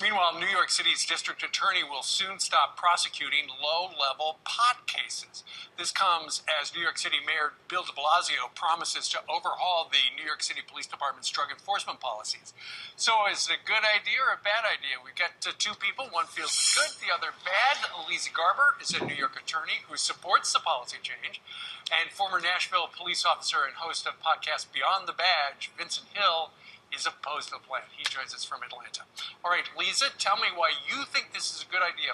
Meanwhile, New York City's district attorney will soon stop prosecuting low-level pot cases. This comes as New York City Mayor Bill de Blasio promises to overhaul the New York City Police Department's drug enforcement policies. So is it a good idea or a bad idea? We've got two people. One feels it's good, the other bad. Lisa Garber is a New York attorney who supports the policy change. And former Nashville police officer and host of podcast Beyond the Badge, Vincent Hill, is opposed to the plan. He joins us from Atlanta. All right, Lisa, tell me why you think this is a good idea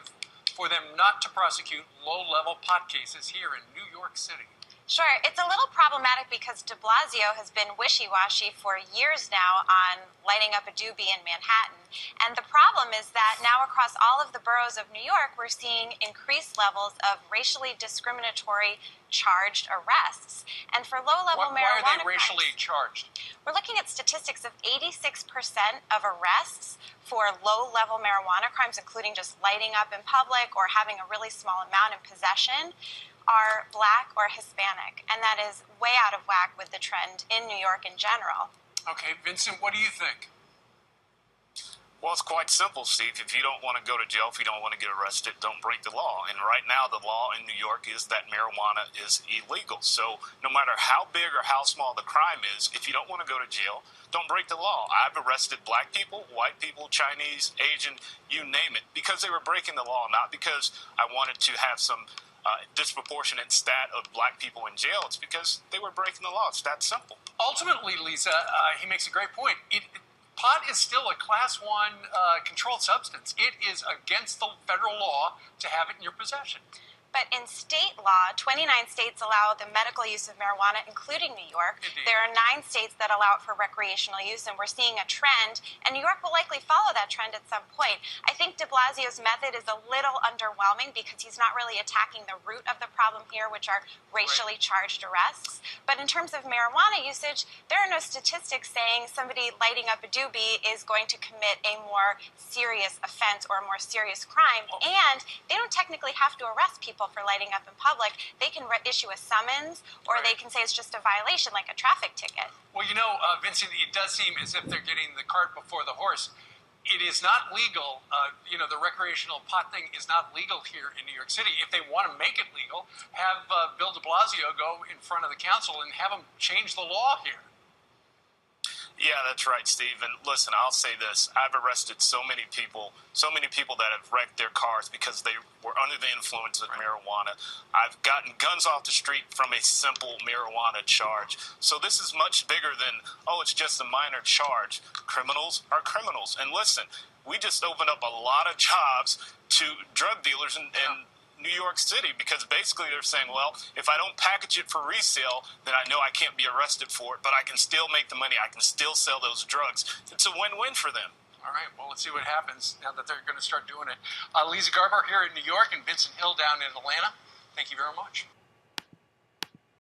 for them not to prosecute low-level pot cases here in New York City. Sure. It's a little problematic because de Blasio has been wishy-washy for years now on lighting up a doobie in Manhattan. And the problem is that now across all of the boroughs of New York, we're seeing increased levels of racially discriminatory charged arrests. And for low-level marijuana why are they racially charged? We're looking at statistics of 86% of arrests for low-level marijuana crimes, including just lighting up in public or having a really small amount in possession, are Black or Hispanic, and that is way out of whack with the trend in New York in general. Okay, Vincent, what do you think? Well, it's quite simple, Steve. If you don't want to go to jail, if you don't want to get arrested, don't break the law. And right now, the law in New York is that marijuana is illegal. So no matter how big or how small the crime is, if you don't want to go to jail, don't break the law. I've arrested Black people, white people, Chinese, Asian, you name it, because they were breaking the law, not because I wanted to have some disproportionate stat of Black people in jail. It's because they were breaking the law. It's that simple. Ultimately, Lisa, he makes a great point. Pot is still a Class 1 controlled substance. It is against the federal law to have it in your possession. But in state law, 29 states allow the medical use of marijuana, including New York. Indeed. There are 9 states that allow it for recreational use, and we're seeing a trend, and New York will likely follow that trend at some point. I think de Blasio's method is a little underwhelming because he's not really attacking the root of the problem here, which are racially charged arrests. But in terms of marijuana usage, there are no statistics saying somebody lighting up a doobie is going to commit a more serious offense or a more serious crime, and they don't technically have to arrest people for lighting up in public. They can issue a summons, or they can say it's just a violation, like a traffic ticket. Well, you know, Vincent, it does seem as if they're getting the cart before the horse. It is not legal. The recreational pot thing is not legal here in New York City. If they want to make it legal, have Bill de Blasio go in front of the council and have him change the law here. Yeah, that's right, Steve. And listen, I'll say this. I've arrested so many people that have wrecked their cars because they were under the influence of marijuana. I've gotten guns off the street from a simple marijuana charge. So this is much bigger than, it's just a minor charge. Criminals are criminals. And listen, we just opened up a lot of jobs to drug dealers and New York City, because basically they're saying, well, if I don't package it for resale, then I know I can't be arrested for it, but I can still make the money. I can still sell those drugs. It's a win-win for them. All right, well, let's see what happens now that they're going to start doing it. Lisa Garber here in New York and Vincent Hill down in Atlanta, thank you very much.